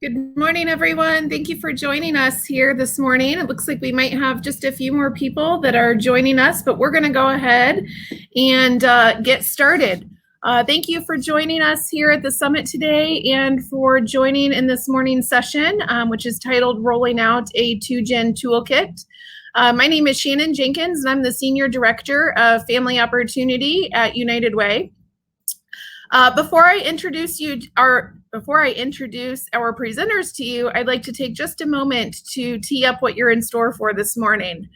Good morning, everyone. Thank you for joining us here this morning. It looks like we might have just a few more people that are joining us, but we're going to go ahead and get started. Thank you for joining us here at the summit today and for joining in this morning's session, which is titled Rolling Out a 2Gen Toolkit. My name is Shannon Jenkins, and I'm the Senior Director of Family Opportunity at United Way. Before I introduce our presenters to you, I'd like to take just a moment to tee up what you're in store for this morning.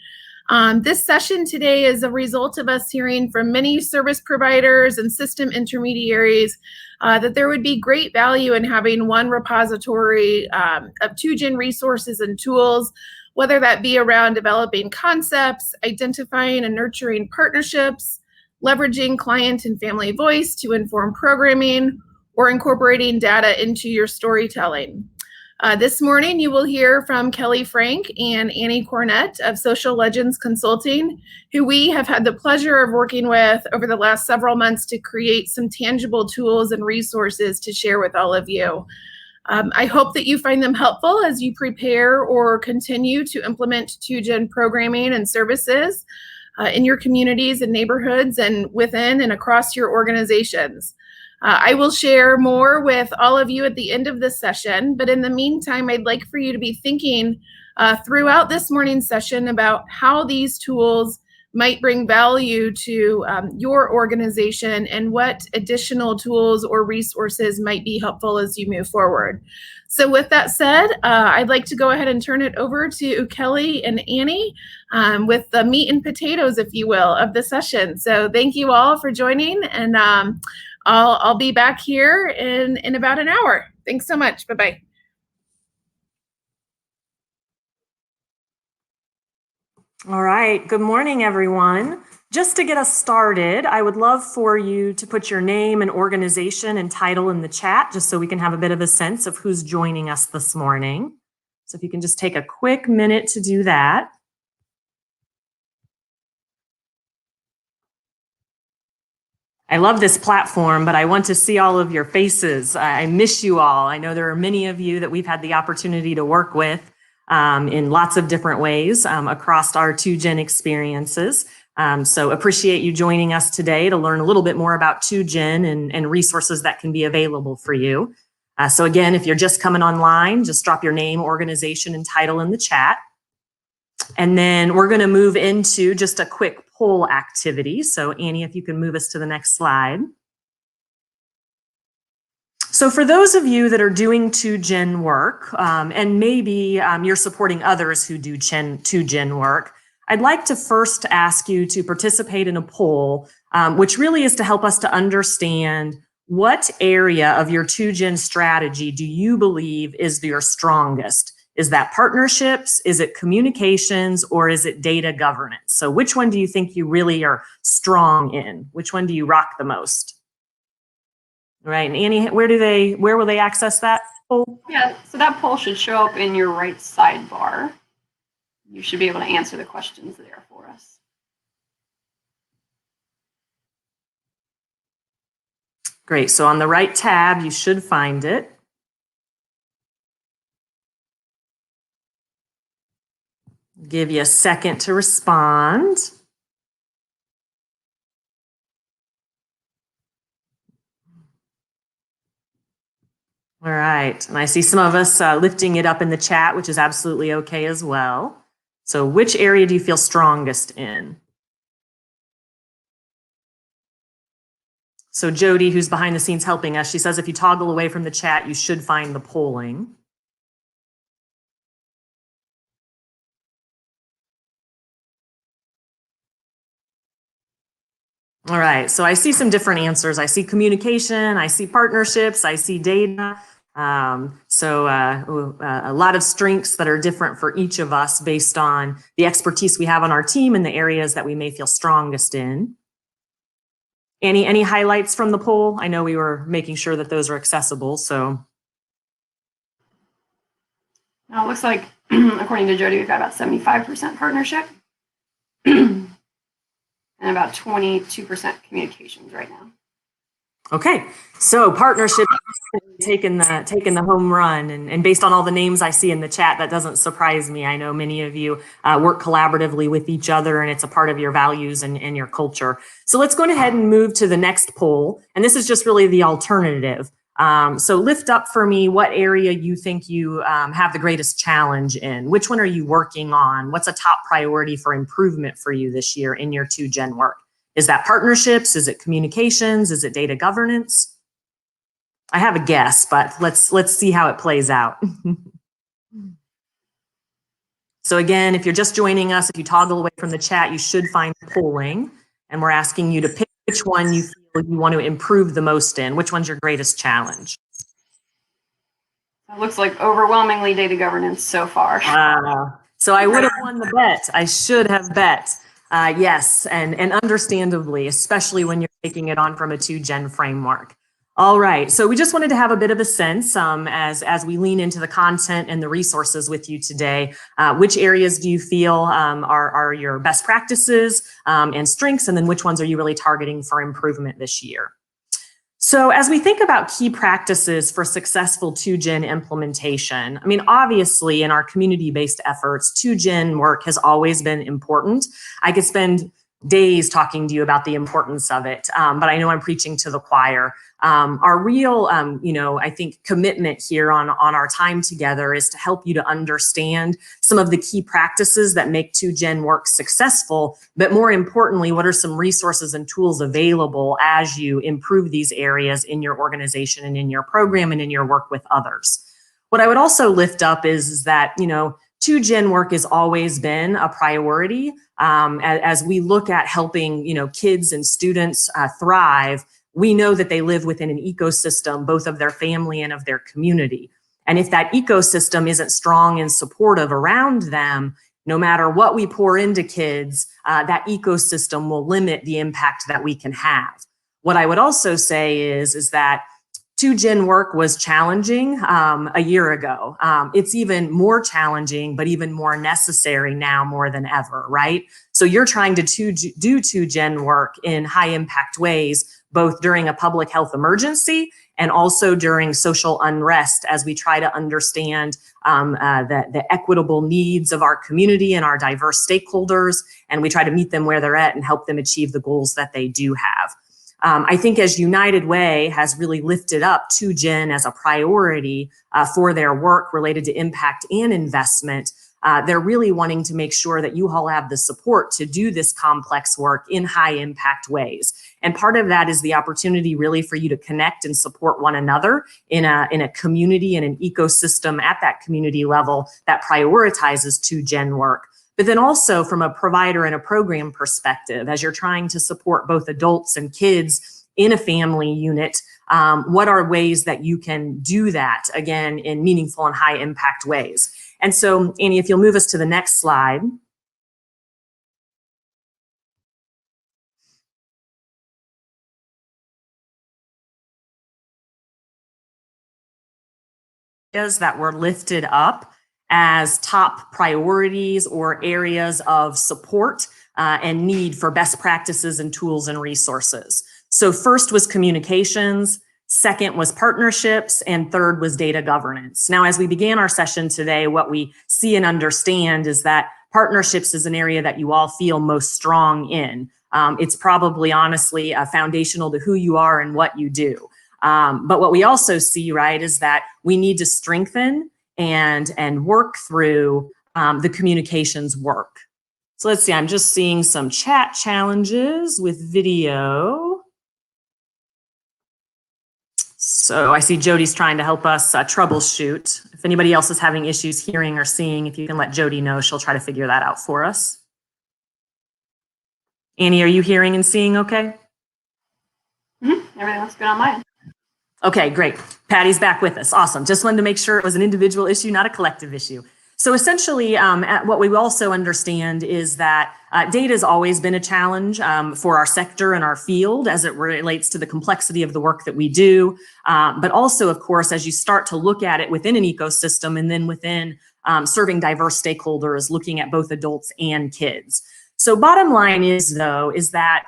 This session today is a result of us hearing from many service providers and system intermediaries that there would be great value in having one repository of 2Gen resources and tools, whether that be around developing concepts, identifying and nurturing partnerships, leveraging client and family voice to inform programming, or incorporating data into your storytelling. This morning, you will hear from Kelly Frank and Annie Cornett of Social Legends Consulting, who we have had the pleasure of working with over the last several months to create some tangible tools and resources to share with all of you. I hope that you find them helpful as you prepare or continue to implement 2Gen programming and services in your communities and neighborhoods and within and across your organizations. I will share more with all of you at the end of this session, but in the meantime, I'd like for you to be thinking throughout this morning's session about how these tools might bring value to your organization and what additional tools or resources might be helpful as you move forward. So with that said, I'd like to go ahead and turn it over to Kelly and Annie with the meat and potatoes, if you will, of the session. So thank you all for joining, and I'll be back here in about an hour. Thanks so much. Bye-bye. All right. Good morning, everyone. Just to get us started, I would love for you to put your name and organization and title in the chat, just so we can have a bit of a sense of who's joining us this morning. So if you can just take a quick minute to do that. I love this platform, but I want to see all of your faces. I miss you all. I know there are many of you that we've had the opportunity to work with in lots of different ways across our 2Gen experiences. So appreciate you joining us today to learn a little bit more about 2Gen and resources that can be available for you. So again, if you're just coming online, just drop your name, organization, and title in the chat. And then we're going to move into just a quick poll activity. So Annie, if you can move us to the next slide. So for those of you that are doing 2Gen work, and maybe you're supporting others who do 2Gen work, I'd like to first ask you to participate in a poll, which really is to help us to understand what area of your 2Gen strategy do you believe is your strongest? Is that partnerships? Is it communications? Or is it data governance? So which one do you think you really are strong in? Which one do you rock the most? Right, and Annie, where will they access that poll? Yeah, so that poll should show up in your right sidebar. You should be able to answer the questions there for us. Great, so on the right tab, you should find it. Give you a second to respond. All right, and I see some of us lifting it up in the chat, which is absolutely okay as well. So which area do you feel strongest in? So Jody, who's behind the scenes helping us, she says if you toggle away from the chat, you should find the polling. All right, so I see some different answers. I see communication, I see partnerships, I see data. A lot of strengths that are different for each of us based on the expertise we have on our team and the areas that we may feel strongest in. Any highlights from the poll? I know we were making sure that those are accessible, so. Now it looks like, according to Jody, we've got about 75% partnership and about 22% communications right now. Okay, so partnership taking the home run, and based on all the names I see in the chat, that doesn't surprise me. I know many of you work collaboratively with each other, and it's a part of your values and your culture. So let's go ahead and move to the next poll, and this is just really the alternative. So lift up for me what area you think you have the greatest challenge in. Which one are you working on? What's a top priority for improvement for you this year in your 2Gen work? Is that partnerships? Is it communications? Is it data governance? I have a guess, but let's see how it plays out. So again, if you're just joining us, if you toggle away from the chat, you should find polling, and we're asking you to pick which one you feel you want to improve the most in. Which one's your greatest challenge? It looks like overwhelmingly data governance so far. So I would have won the bet. I should have bet. Yes, and understandably, especially when you're taking it on from a 2Gen framework. All right, so we just wanted to have a bit of a sense as we lean into the content and the resources with you today. Which areas do you feel are your best practices and strengths, and then which ones are you really targeting for improvement this year? So as we think about key practices for successful 2Gen implementation, I mean, obviously in our community-based efforts, 2Gen work has always been important. I could spend days talking to you about the importance of it, but I know I'm preaching to the choir. Our real, I think commitment here on our time together is to help you to understand some of the key practices that make 2Gen work successful, but more importantly, what are some resources and tools available as you improve these areas in your organization and in your program and in your work with others. What I would also lift up is that, 2Gen work has always been a priority as we look at helping, kids and students thrive. We know that they live within an ecosystem, both of their family and of their community. And if that ecosystem isn't strong and supportive around them, no matter what we pour into kids, that ecosystem will limit the impact that we can have. What I would also say is that 2Gen work was challenging a year ago. It's even more challenging, but even more necessary now more than ever, right? So you're trying to do 2Gen work in high impact ways, both during a public health emergency and also during social unrest as we try to understand the equitable needs of our community and our diverse stakeholders, and we try to meet them where they're at and help them achieve the goals that they do have. I think as United Way has really lifted up 2Gen as a priority for their work related to impact and investment, they're really wanting to make sure that you all have the support to do this complex work in high impact ways. And part of that is the opportunity really for you to connect and support one another in a community and an ecosystem at that community level that prioritizes 2Gen work. But then also from a provider and a program perspective, as you're trying to support both adults and kids in a family unit, what are ways that you can do that, again, in meaningful and high impact ways? And so, Annie, if you'll move us to the next slide. That were lifted up as top priorities or areas of support and need for best practices and tools and resources. So first was communications, second was partnerships, and third was data governance. Now, as we began our session today, what we see and understand is that partnerships is an area that you all feel most strong in. It's probably honestly foundational to who you are and what you do. But what we also see, right, is that we need to strengthen and work through the communications work. So let's see, I'm just seeing some chat challenges with video. So I see Jody's trying to help us troubleshoot. If anybody else is having issues hearing or seeing, if you can let Jody know, she'll try to figure that out for us. Annie, are you hearing and seeing okay? Mm-hmm. Everything looks good on mine. Okay, great. Patty's back with us. Awesome. Just wanted to make sure it was an individual issue, not a collective issue. So essentially, what we also understand is that data has always been a challenge for our sector and our field as it relates to the complexity of the work that we do. But also, of course, as you start to look at it within an ecosystem and then within serving diverse stakeholders, looking at both adults and kids. So bottom line is, though, is that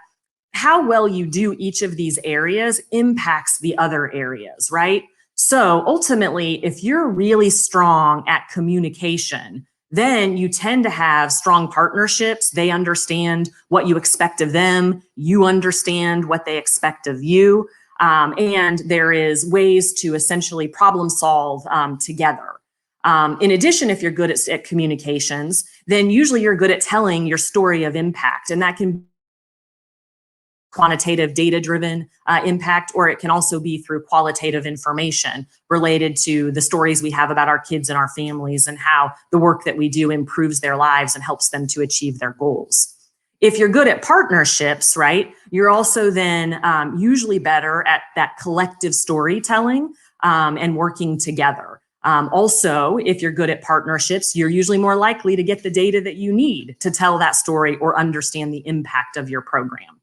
how well you do each of these areas impacts the other areas, right? So ultimately, if you're really strong at communication, then you tend to have strong partnerships. They understand what you expect of them. You understand what they expect of you. And there is ways to essentially problem solve together. In addition, if you're good at communications, then usually you're good at telling your story of impact. And that can quantitative data-driven impact, or it can also be through qualitative information related to the stories we have about our kids and our families and how the work that we do improves their lives and helps them to achieve their goals. If you're good at partnerships, right, you're also then usually better at that collective storytelling and working together. Also, if you're good at partnerships, you're usually more likely to get the data that you need to tell that story or understand the impact of your program.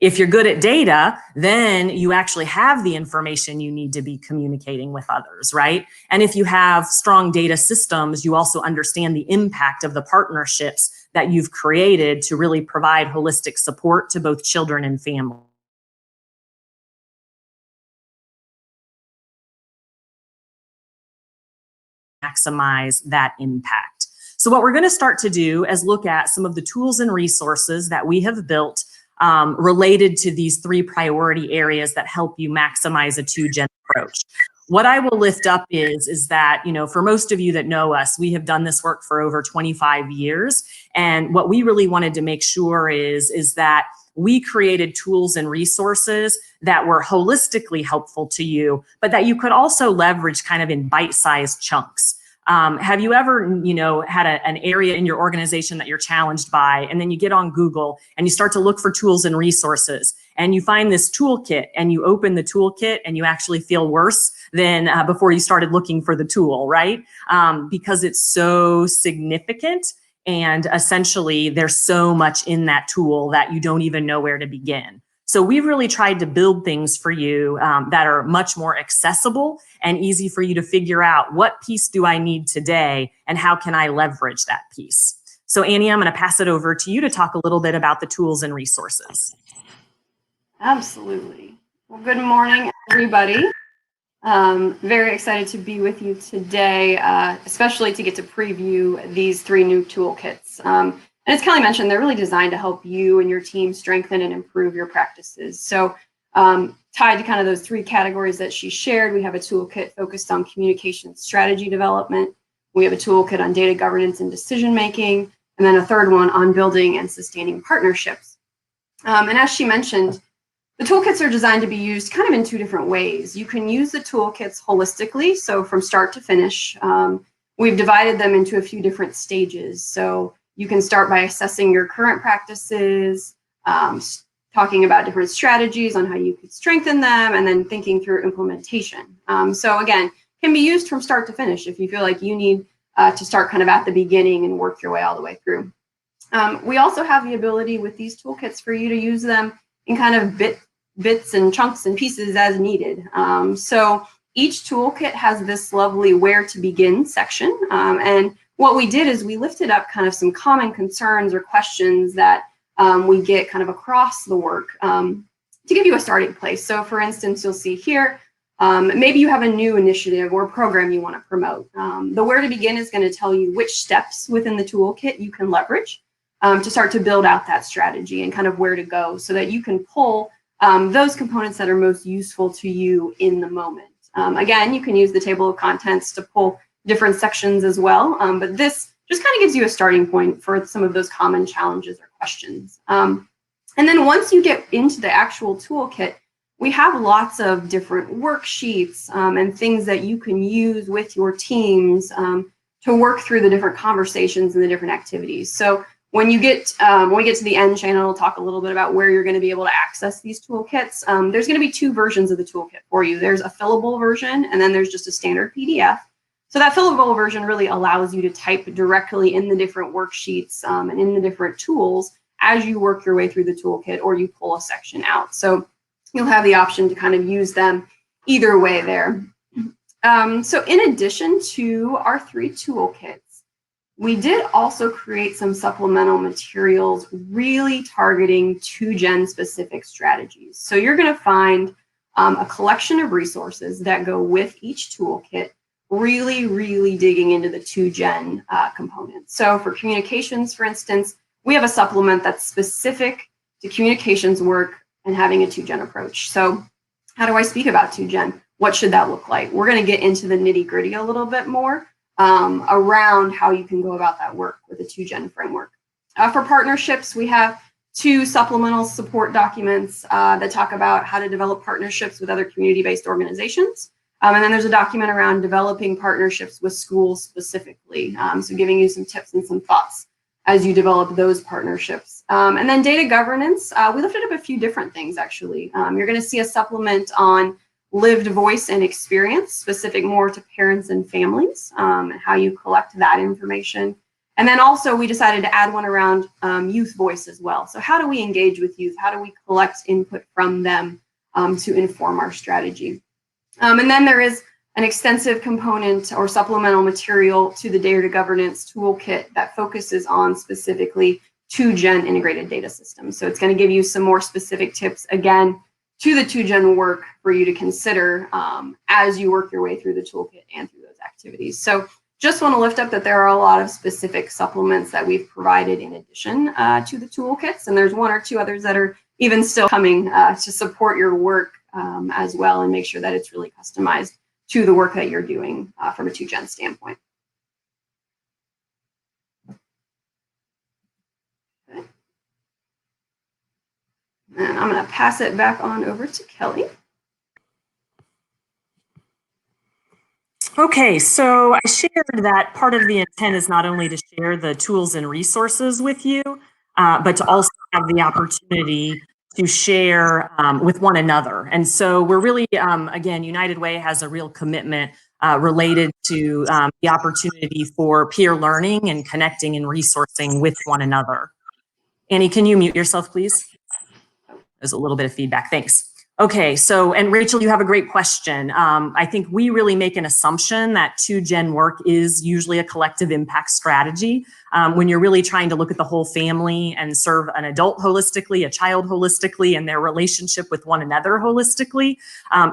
If you're good at data, then you actually have the information you need to be communicating with others, right? And if you have strong data systems, you also understand the impact of the partnerships that you've created to really provide holistic support to both children and families. Maximize that impact. So what we're going to start to do is look at some of the tools and resources that we have built related to these 3 priority areas that help you maximize a 2-gen approach. What I will lift up is that, you know, for most of you that know us, we have done this work for over 25 years. And what we really wanted to make sure is that we created tools and resources that were holistically helpful to you, but that you could also leverage kind of in bite-sized chunks. Have you ever, you know, had an area in your organization that you're challenged by, and then you get on Google and you start to look for tools and resources, and you find this toolkit, and you open the toolkit and you actually feel worse than before you started looking for the tool, right? Because it's so significant, and essentially there's so much in that tool that you don't even know where to begin. So we've really tried to build things for you that are much more accessible and easy for you to figure out, what piece do I need today and how can I leverage that piece? So Annie, I'm going to pass it over to you to talk a little bit about the tools and resources. Absolutely. Well, good morning, everybody. Very excited to be with you today, especially to get to preview these 3 new toolkits. And as Kelly mentioned, they're really designed to help you and your team strengthen and improve your practices. So tied to kind of those 3 categories that she shared, we have a toolkit focused on communication strategy development. We have a toolkit on data governance and decision making, and then a 3rd one on building and sustaining partnerships. And as she mentioned, the toolkits are designed to be used kind of in 2 different ways. You can use the toolkits holistically, so from start to finish. We've divided them into a few different stages. So you can start by assessing your current practices, talking about different strategies on how you could strengthen them, and then thinking through implementation. So again, can be used from start to finish if you feel like you need to start kind of at the beginning and work your way all the way through. We also have the ability with these toolkits for you to use them in kind of bits and chunks and pieces as needed. So each toolkit has this lovely where to begin section. And what we did is we lifted up kind of some common concerns or questions that we get kind of across the work to give you a starting place. So for instance, you'll see here, maybe you have a new initiative or program you want to promote. The where to begin is going to tell you which steps within the toolkit you can leverage to start to build out that strategy and kind of where to go so that you can pull those components that are most useful to you in the moment. Again, you can use the table of contents to pull different sections as well, but this just kind of gives you a starting point for some of those common challenges or questions. And then once you get into the actual toolkit, we have lots of different worksheets and things that you can use with your teams to work through the different conversations and the different activities. So when we get to the end channel, we'll talk a little bit about where you're going to be able to access these toolkits. There's going to be 2 versions of the toolkit for you. There's a fillable version, and then there's just a standard PDF. So that fillable version really allows you to type directly in the different worksheets and in the different tools as you work your way through the toolkit or you pull a section out. So you'll have the option to kind of use them either way there. So in addition to our 3 toolkits, We did also create some supplemental materials really targeting 2Gen specific strategies. So you're going to find a collection of resources that go with each toolkit, really digging into the 2Gen components. So for communications, for instance, we have a supplement that's specific to communications work and having a 2Gen approach. So how do I speak about 2Gen? What should that look like? We're going to get into the nitty-gritty a little bit more around how you can go about that work with a 2Gen framework. For partnerships, we have 2 supplemental support documents that talk about how to develop partnerships with other community-based organizations. And then there's a document around developing partnerships with schools specifically. So giving you some tips and some thoughts as you develop those partnerships. And then data governance, we lifted up a few different things actually. You're going to see a supplement on lived voice and experience, specific more to parents and families, and how you collect that information. And then also we decided to add one around youth voice as well. So how do we engage with youth? How do we collect input from them to inform our strategy? And then there is an extensive component or supplemental material to the data governance toolkit that focuses on specifically 2Gen integrated data systems. So it's going to give you some more specific tips, again, to the 2Gen work for you to consider as you work your way through the toolkit and through those activities. So just want to lift up that there are a lot of specific supplements that we've provided in addition to the toolkits. And there's 1 or 2 others that are even still coming to support your work as well and make sure that it's really customized to the work that you're doing from a 2Gen standpoint. Okay. And I'm going to pass it back on over to Kelly. Okay, so I shared that part of the intent is not only to share the tools and resources with you, but to also have the opportunity to share with one another. And so we're really, again, United Way has a real commitment related to the opportunity for peer learning and connecting and resourcing with one another. Annie, can you mute yourself, please? There's a little bit of feedback. Thanks. Okay, so, and Rachel, you have a great question. I think we really make an assumption that 2Gen work is usually a collective impact strategy. When you're really trying to look at the whole family and serve an adult holistically, a child holistically, and their relationship with one another holistically,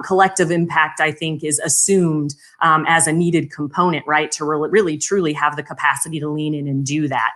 collective impact, I think, is assumed as a needed component, right, to really truly have the capacity to lean in and do that.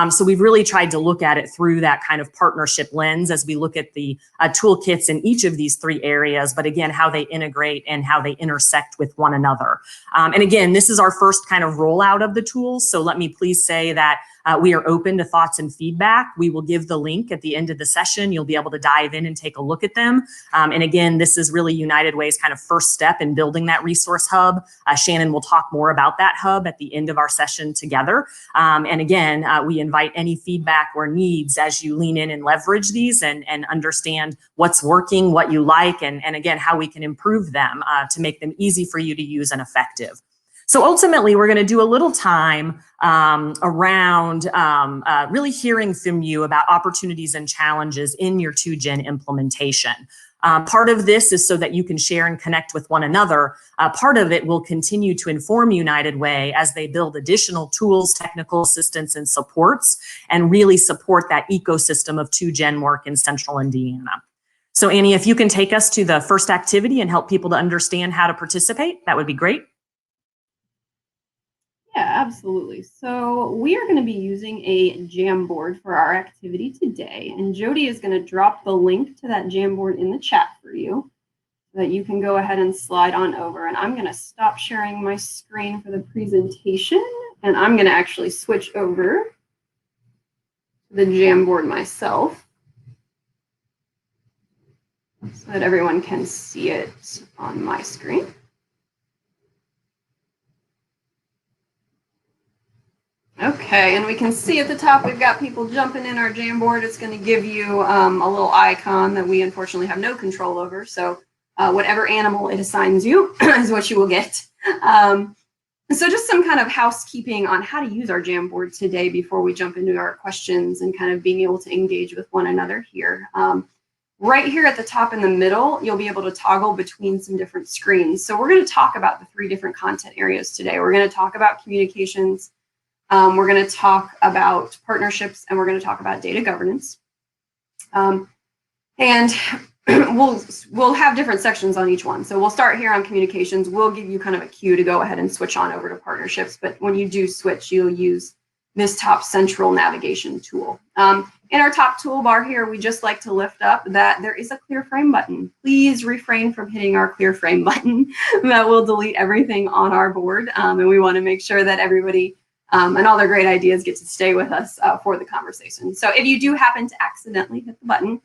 So we've really tried to look at it through that kind of partnership lens as we look at the toolkits in each of these 3 areas, but again, how they integrate and how they intersect with one another. And again, this is our first kind of rollout of the tools. So let me please say that we are open to thoughts and feedback. We will give the link at the end of the session. You'll be able to dive in and take a look at them. And again, this is really United Way's kind of first step in building that resource hub. Shannon will talk more about that hub at the end of our session together. And again, we invite any feedback or needs as you lean in and leverage these and understand what's working, what you like, and again, how we can improve them to make them easy for you to use and effective. So ultimately, we're going to do a little time around really hearing from you about opportunities and challenges in your 2Gen implementation. Part of this is so that you can share and connect with one another. Part of it will continue to inform United Way as they build additional tools, technical assistance, and supports, and really support that ecosystem of 2Gen work in Central Indiana. So Annie, if you can take us to the first activity and help people to understand how to participate, that would be great. Yeah, absolutely. So we are going to be using a Jamboard for our activity today, and Jody is going to drop the link to that Jamboard in the chat for you so that you can go ahead and slide on over. And I'm going to stop sharing my screen for the presentation, and I'm going to actually switch over to the Jamboard myself so that everyone can see it on my screen. Okay, and we can see at the top we've got people jumping in our Jamboard. It's going to give you a little icon that we unfortunately have no control over. So whatever animal it assigns you is what you will get. So just some kind of housekeeping on how to use our Jamboard today before we jump into our questions and kind of being able to engage with one another here. Right here at the top in the middle, you'll be able to toggle between some different screens. So we're going to talk about the 3 different content areas today. We're going to talk about communications, We're going to talk about partnerships, and we're going to talk about data governance. And we'll have different sections on each one. So we'll start here on communications. We'll give you kind of a cue to go ahead and switch on over to partnerships. But when you do switch, you'll use this top central navigation tool. In our top toolbar here, we just like to lift up that there is a clear frame button. Please refrain from hitting our clear frame button. That will delete everything on our board. And we want to make sure that everybody and all their great ideas get to stay with us for the conversation. So if you do happen to accidentally hit the button,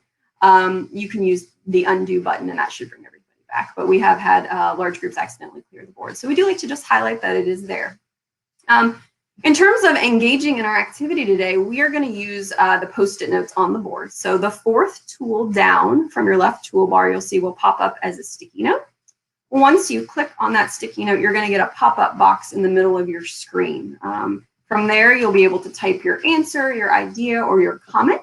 you can use the undo button, and that should bring everybody back. But we have had large groups accidentally clear the board. So we do like to just highlight that it is there. In terms of engaging in our activity today, we are going to use the Post-it notes on the board. So the fourth tool down from your left toolbar, you'll see will pop up as a sticky note. Once you click on that sticky note, you're going to get a pop-up box in the middle of your screen. From there, you'll be able to type your answer, your idea, or your comment.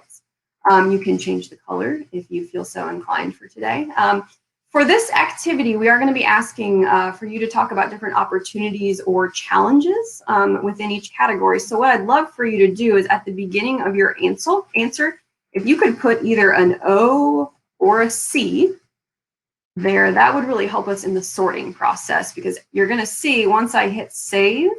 You can change the color if you feel so inclined for today. For this activity, we are going to be asking for you to talk about different opportunities or challenges within each category. So what I'd love for you to do is at the beginning of your answer, if you could put either an O or a C there, that would really help us in the sorting process, because you're going to see once I hit save,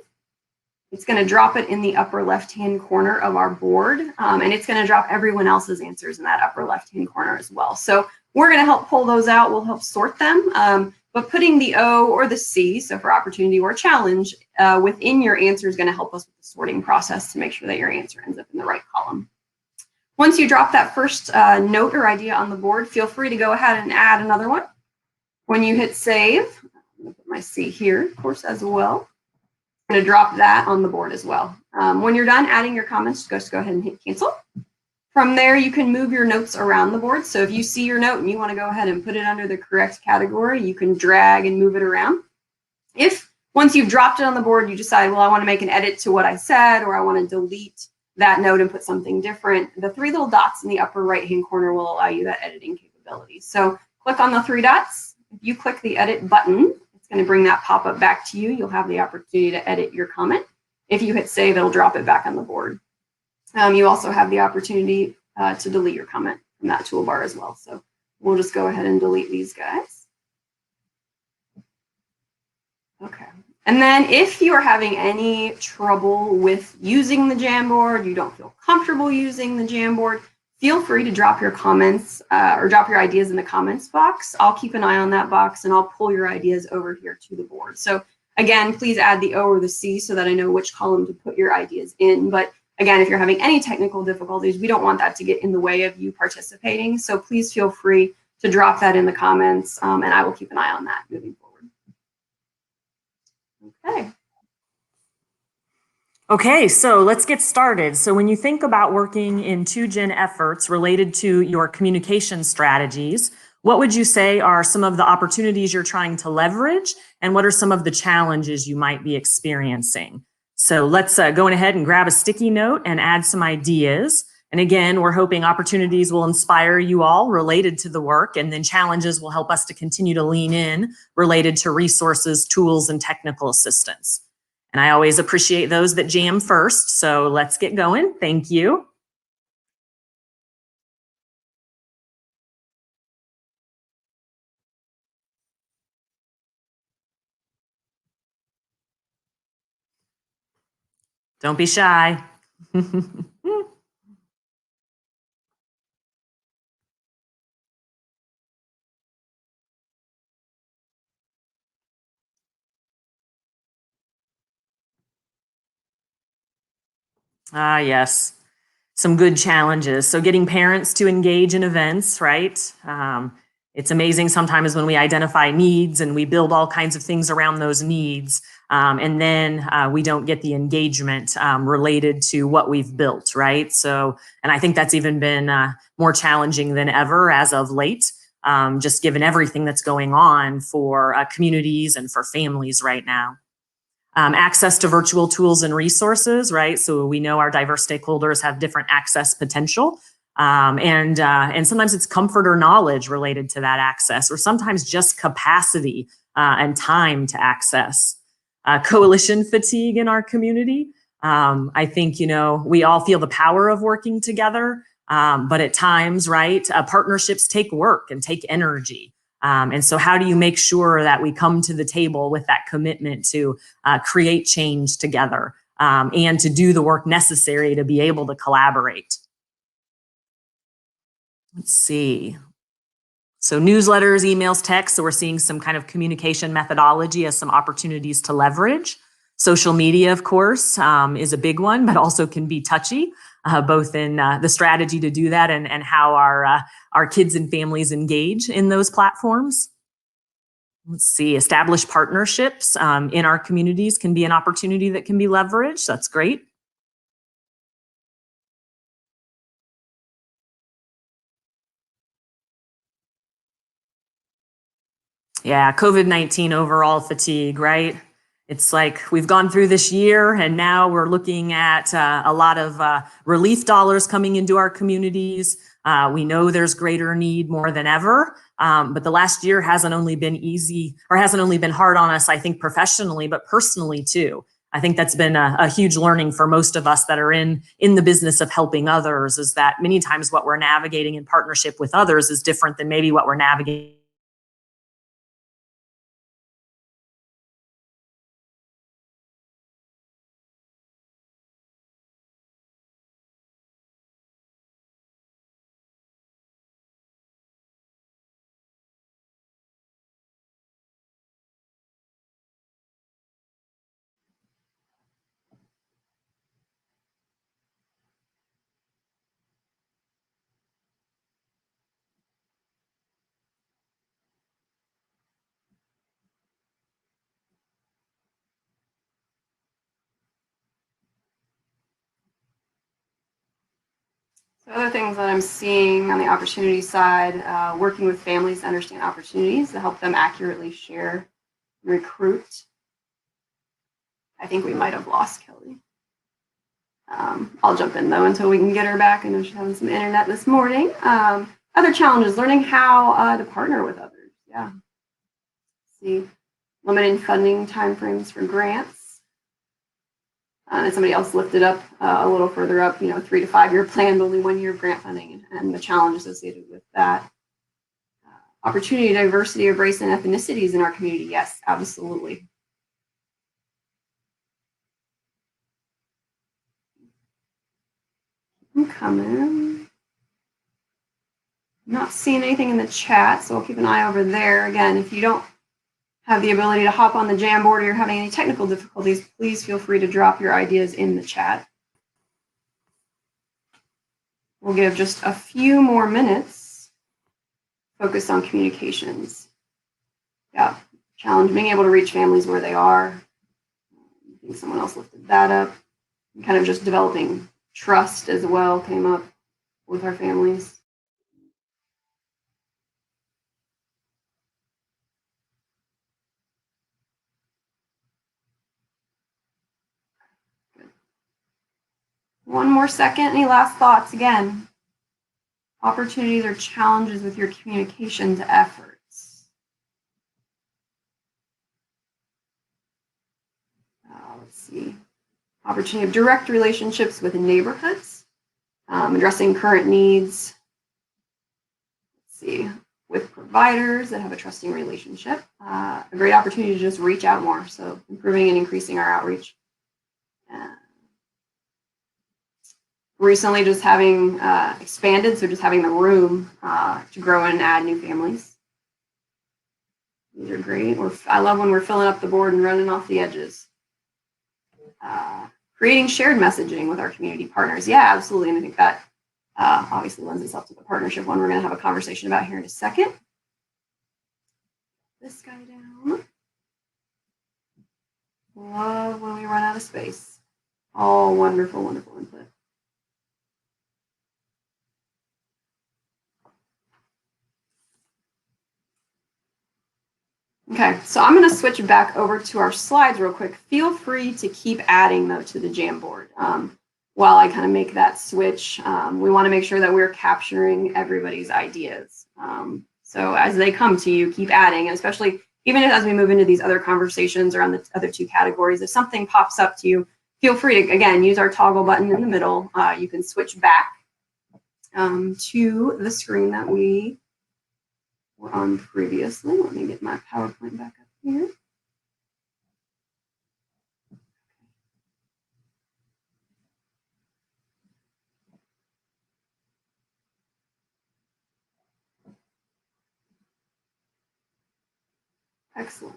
it's going to drop it in the upper left-hand corner of our board, and it's going to drop everyone else's answers in that upper left-hand corner as well. So we're going to help pull those out. We'll help sort them, but putting the O or the C, so for opportunity or challenge, within your answer is going to help us with the sorting process to make sure that your answer ends up in the right column. Once you drop that first note or idea on the board, feel free to go ahead and add another one. When you hit save, I'm going to put my C here, of course, as well. I'm going to drop that on the board as well. When you're done adding your comments, just go ahead and hit cancel. From there, you can move your notes around the board. So if you see your note and you want to go ahead and put it under the correct category, you can drag and move it around. If once you've dropped it on the board, you decide, well, I want to make an edit to what I said, or I want to delete that note and put something different, the three little dots in the upper right-hand corner will allow you that editing capability. So click on the three dots. If you click the edit button, it's going to bring that pop-up back to you. You'll have the opportunity to edit your comment. If you hit save, it'll drop it back on the board. You also have the opportunity to delete your comment from that toolbar as well. So we'll just go ahead and delete these guys. Okay. And then if you are having any trouble with using the Jamboard, you don't feel comfortable using the Jamboard, feel free to drop your comments or drop your ideas in the comments box. I'll keep an eye on that box and I'll pull your ideas over here to the board. So again, please add the O or the C so that I know which column to put your ideas in. But again, if you're having any technical difficulties, we don't want that to get in the way of you participating. So please feel free to drop that in the comments, and I will keep an eye on that moving forward. Okay. Okay, so let's get started. So when you think about working in 2Gen efforts related to your communication strategies, what would you say are some of the opportunities you're trying to leverage, and what are some of the challenges you might be experiencing? So let's go ahead and grab a sticky note and add some ideas. And again, we're hoping opportunities will inspire you all related to the work, and then challenges will help us to continue to lean in related to resources, tools, and technical assistance. And I always appreciate those that jam first. So let's get going. Thank you. Don't be shy. Ah, yes. Some good challenges. So getting parents to engage in events, right? It's amazing sometimes when we identify needs and we build all kinds of things around those needs, and then we don't get the engagement related to what we've built, right? So, and I think that's even been more challenging than ever as of late, just given everything that's going on for communities and for families right now. Access to virtual tools and resources, right? So we know our diverse stakeholders have different access potential. And sometimes it's comfort or knowledge related to that access, or sometimes just capacity and time to access. Coalition fatigue in our community. I think, we all feel the power of working together, but at times, right, partnerships take work and take energy. And so how do you make sure that we come to the table with that commitment to create change together and to do the work necessary to be able to collaborate? Let's see. So newsletters, emails, texts. So we're seeing some kind of communication methodology as some opportunities to leverage. Social media, of course, is a big one, but also can be touchy, both in the strategy to do that and how our kids and families engage in those platforms. Let's see, establish partnerships in our communities can be an opportunity that can be leveraged. That's great. Yeah, COVID-19 overall fatigue, right? It's like we've gone through this year and now we're looking at a lot of relief dollars coming into our communities. We know there's greater need more than ever, but the last year hasn't only been easy or hasn't only been hard on us, I think professionally, but personally too. I think that's been a huge learning for most of us that are in the business of helping others, is that many times what we're navigating in partnership with others is different than maybe what we're navigating. So other things that I'm seeing on the opportunity side, working with families to understand opportunities to help them accurately share, recruit. I think we might have lost Kelly. I'll jump in though until we can get her back. I know she's having some internet this morning. Other challenges, learning how to partner with others. Yeah. See, limiting funding timeframes for grants. And somebody else lifted up a little further up, 3 to 5 year plan, only 1 year of grant funding and the challenge associated with that. Opportunity, diversity of race and ethnicities in our community. Yes, absolutely. I'm coming. Not seeing anything in the chat, so I'll keep an eye over there. Again, if you don't have the ability to hop on the Jamboard or you're having any technical difficulties, please feel free to drop your ideas in the chat. We'll give just a few more minutes focused on communications. Yeah, challenge being able to reach families where they are. I think someone else lifted that up. And kind of just developing trust as well came up with our families. Good. One more second. Any last thoughts? Again, opportunities or challenges with your communications efforts. Let's see. Opportunity of direct relationships with neighborhoods, addressing current needs. Let's see. With providers that have a trusting relationship. A great opportunity to just reach out more. So improving and increasing our outreach. Recently just having expanded, so just having the room to grow and add new families. These are great. I love when we're filling up the board and running off the edges. Creating shared messaging with our community partners. Yeah, absolutely. And I think that obviously lends itself to the partnership one we're going to have a conversation about here in a second. This guy down. Love when we run out of space. All wonderful, wonderful input. Okay, so I'm going to switch back over to our slides real quick. Feel free to keep adding, though, to the Jamboard while I kind of make that switch. We want to make sure that we're capturing everybody's ideas. So as they come to you, keep adding, and especially even as we move into these other conversations around the other two categories, if something pops up to you, feel free to, again, use our toggle button in the middle. You can switch back to the screen that we were on previously. Let me get my PowerPoint back up here. Excellent.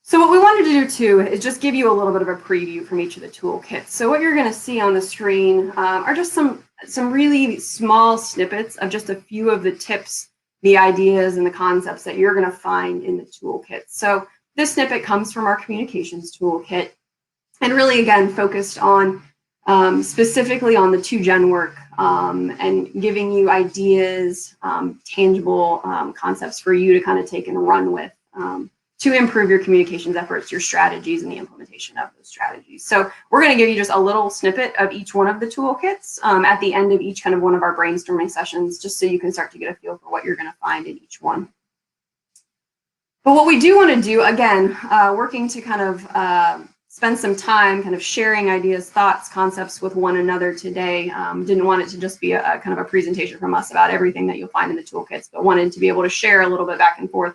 So what we wanted to do too is just give you a little bit of a preview from each of the toolkits. So what you're going to see on the screen are just some really small snippets of just a few of the tips, the ideas, and the concepts that you're going to find in the toolkit. So this snippet comes from our communications toolkit, and really again focused on specifically on the 2Gen work and giving you ideas, tangible concepts for you to kind of take and run with. To improve your communications efforts, your strategies, and the implementation of those strategies. So we're going to give you just a little snippet of each one of the toolkits at the end of each kind of one of our brainstorming sessions, just so you can start to get a feel for what you're going to find in each one. But what we do want to do, again, working to kind of spend some time kind of sharing ideas, thoughts, concepts with one another today. Didn't want it to just be a kind of a presentation from us about everything that you'll find in the toolkits, but wanted to be able to share a little bit back and forth.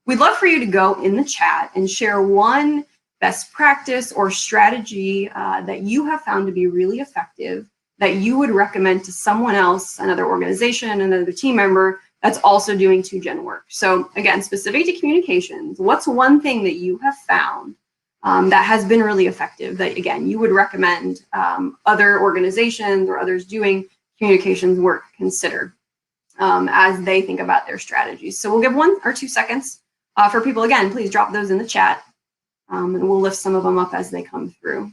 We'd love for you to go in the chat and share one best practice or strategy that you have found to be really effective that you would recommend to someone else, another organization, another team member that's also doing 2Gen work. So again, specific to communications, what's one thing that you have found that has been really effective that, again, you would recommend other organizations or others doing communications work consider as they think about their strategies? So we'll give 1 or 2 seconds. For people, again, please drop those in the chat, and we'll lift some of them up as they come through.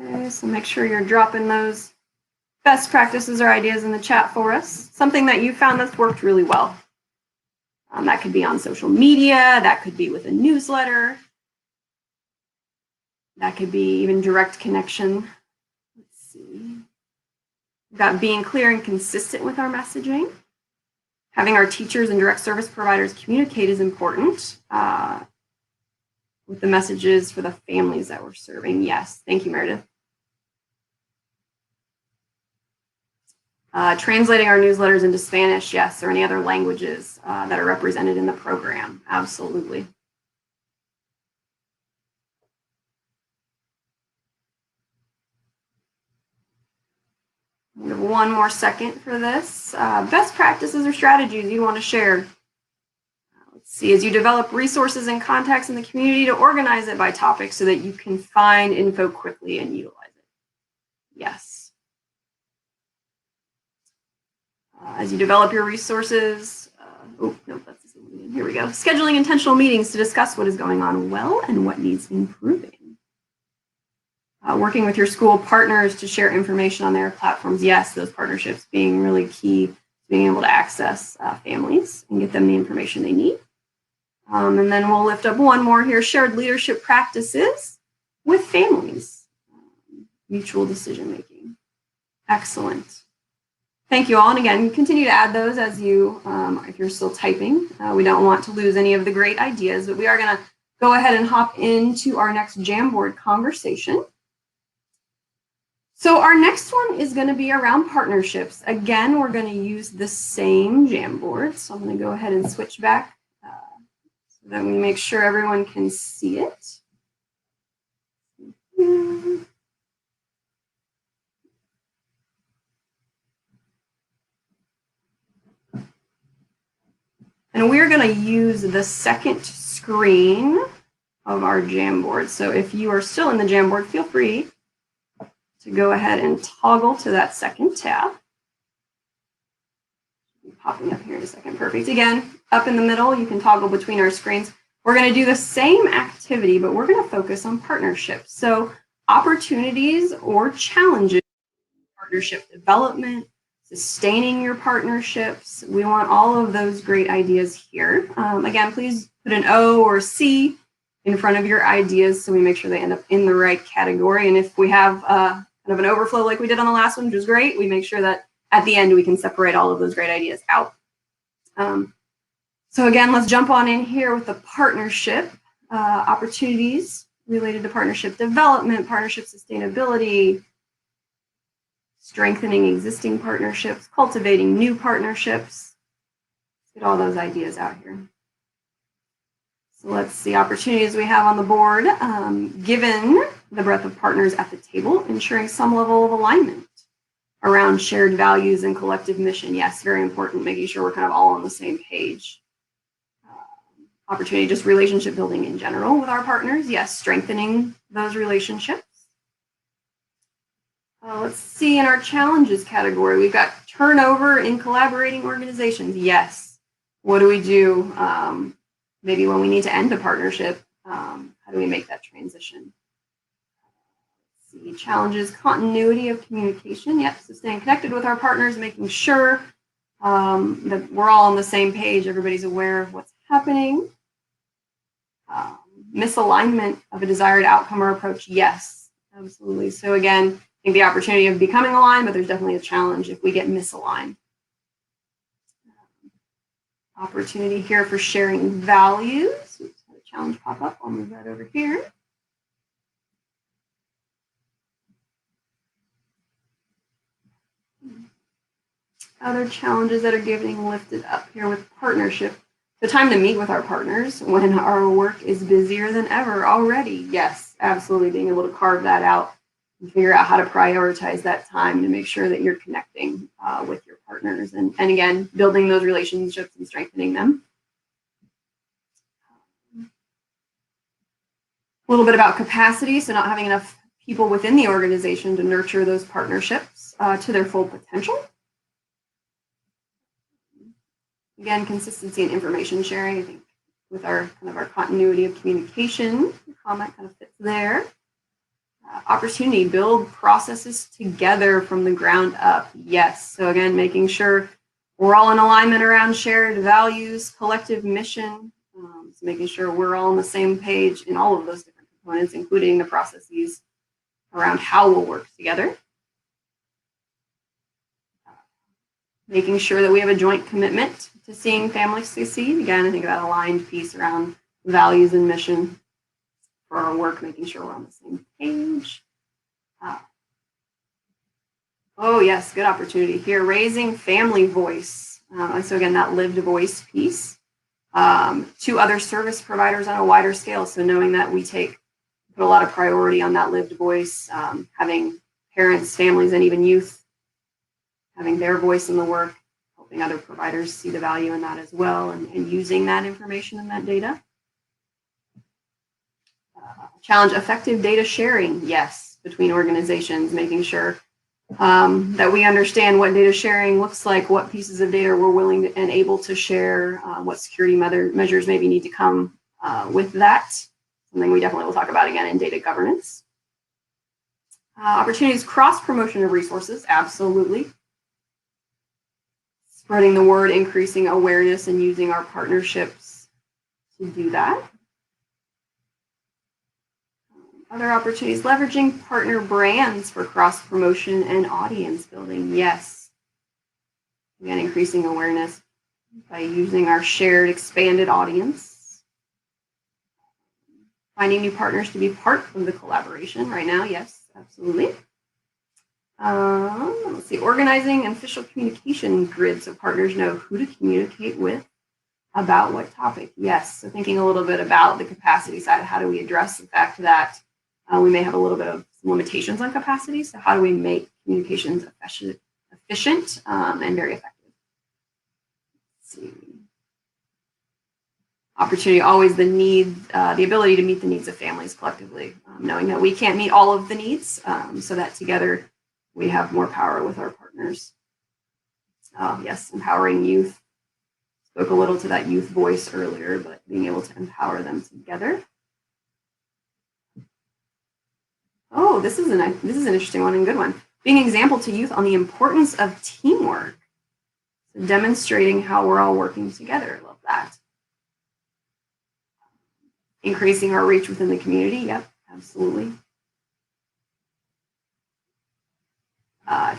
Okay, so make sure you're dropping those best practices or ideas in the chat for us. Something that you found that's worked really well. That could be on social media, that could be with a newsletter, that could be even direct connection. Let's see. We've got being clear and consistent with our messaging. Having our teachers and direct service providers communicate is important with the messages for the families that we're serving. Yes, thank you, Meredith. Translating our newsletters into Spanish, yes, or any other languages that are represented in the program. Absolutely. We have 1 more second for this. Best practices or strategies you want to share. Let's see, as you develop resources and contacts in the community, to organize it by topic so that you can find info quickly and utilize it. Yes. As you develop your resources, oh, no, that's the same one. Here we go. Scheduling intentional meetings to discuss what is going on well and what needs improving. Working with your school partners to share information on their platforms. Yes, those partnerships being really key, being able to access families and get them the information they need. And then we'll lift up 1 more here, shared leadership practices with families. Mutual decision making. Excellent. Thank you all. And again, continue to add those as you, if you're still typing. We don't want to lose any of the great ideas, but we are going to go ahead and hop into our next Jamboard conversation. So our next one is going to be around partnerships. Again, we're going to use the same Jamboard. So I'm going to go ahead and switch back so that we make sure everyone can see it. And we're going to use the second screen of our Jamboard. So if you are still in the Jamboard, feel free to go ahead and toggle to that second tab. Popping up here in a second. Perfect. Again, up in the middle, you can toggle between our screens. We're going to do the same activity, but we're going to focus on partnerships. So opportunities or challenges, partnership development, sustaining your partnerships. We want all of those great ideas here. Again, please put an O or C in front of your ideas so we make sure they end up in the right category. And if we have kind of an overflow like we did on the last one, which was great, we make sure that at the end we can separate all of those great ideas out. So again, let's jump on in here with the partnership opportunities related to partnership development, partnership sustainability, strengthening existing partnerships, cultivating new partnerships. Let's get all those ideas out here. So let's see opportunities we have on the board. Given the breadth of partners at the table, ensuring some level of alignment around shared values and collective mission. Yes, very important, making sure we're kind of all on the same page. Opportunity, just relationship building in general with our partners. Yes, strengthening those relationships. Let's see, in our challenges category, we've got turnover in collaborating organizations. Yes. What do we do? Maybe when we need to end a partnership, how do we make that transition? Let's see, challenges, continuity of communication. Yep, so staying connected with our partners, making sure that we're all on the same page, everybody's aware of what's happening. Misalignment of a desired outcome or approach. Yes, absolutely. So again, I think the opportunity of becoming aligned, but there's definitely a challenge if we get misaligned. Opportunity here for sharing values. Oops, had a challenge pop up. I'll move that over here. Other challenges that are getting lifted up here with partnership. The time to meet with our partners when our work is busier than ever already. Yes, absolutely. Being able to carve that out and figure out how to prioritize that time to make sure that you're connecting with your partners and again, building those relationships and strengthening them. A little bit about capacity. So not having enough people within the organization to nurture those partnerships to their full potential. Again, consistency and information sharing, I think with our kind of our continuity of communication, the comment kind of fits there. Opportunity, build processes together from the ground up. Yes, so again, making sure we're all in alignment around shared values, collective mission, so making sure we're all on the same page in all of those different components, including the processes around how we'll work together. Making sure that we have a joint commitment to seeing families succeed. Again, I think that aligned piece around values and mission for our work, making sure we're on the same page. Oh yes, good opportunity here. Raising family voice. So again, that lived voice piece to other service providers on a wider scale. So knowing that we put a lot of priority on that lived voice, having parents, families, and even youth having their voice in the work, helping other providers see the value in that as well, and using that information and that data. Challenge effective data sharing, yes, between organizations, making sure that we understand what data sharing looks like, what pieces of data we're willing to, and able to share, what security measures maybe need to come with that. Something we definitely will talk about again in data governance. Opportunities, cross-promotion of resources, absolutely. Spreading the word, increasing awareness, and using our partnerships to do that. Other opportunities, leveraging partner brands for cross-promotion and audience building. Yes. Again, increasing awareness by using our shared expanded audience. Finding new partners to be part of the collaboration right now. Yes, absolutely. Let's see, organizing and official communication grids so partners know who to communicate with about what topic. Yes, so thinking a little bit about the capacity side, how do we address the fact that we may have a little bit of some limitations on capacity, so how do we make communications efficient and very effective? Let's see. Opportunity, always the ability to meet the needs of families collectively, knowing that we can't meet all of the needs, so that together we have more power with our partners. Yes, empowering youth. Spoke a little to that youth voice earlier, but being able to empower them together. Oh, this is an interesting one and good one. Being an example to youth on the importance of teamwork. So demonstrating how we're all working together. I love that. Increasing our reach within the community. Yep, absolutely.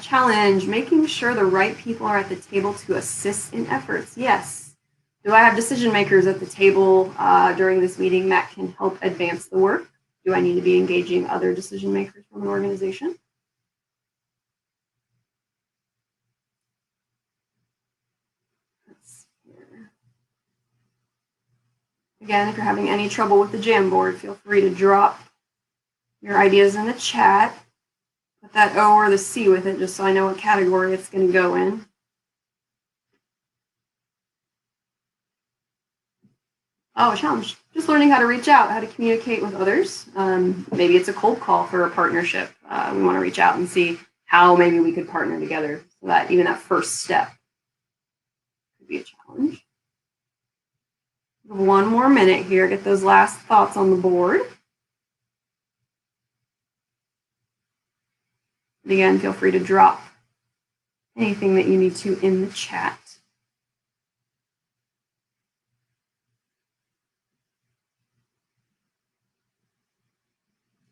Challenge, making sure the right people are at the table to assist in efforts. Yes. Do I have decision makers at the table during this meeting that can help advance the work? Do I need to be engaging other decision makers from an organization? Let's see here. Again, if you're having any trouble with the Jamboard, feel free to drop your ideas in the chat. Put that O or the C with it just so I know what category it's going to go in. Oh, challenge. Just learning how to reach out, how to communicate with others. Maybe it's a cold call for a partnership. We want to reach out and see how maybe we could partner together so that even that first step could be a challenge. One more minute here, get those last thoughts on the board. And again, feel free to drop anything that you need to in the chat.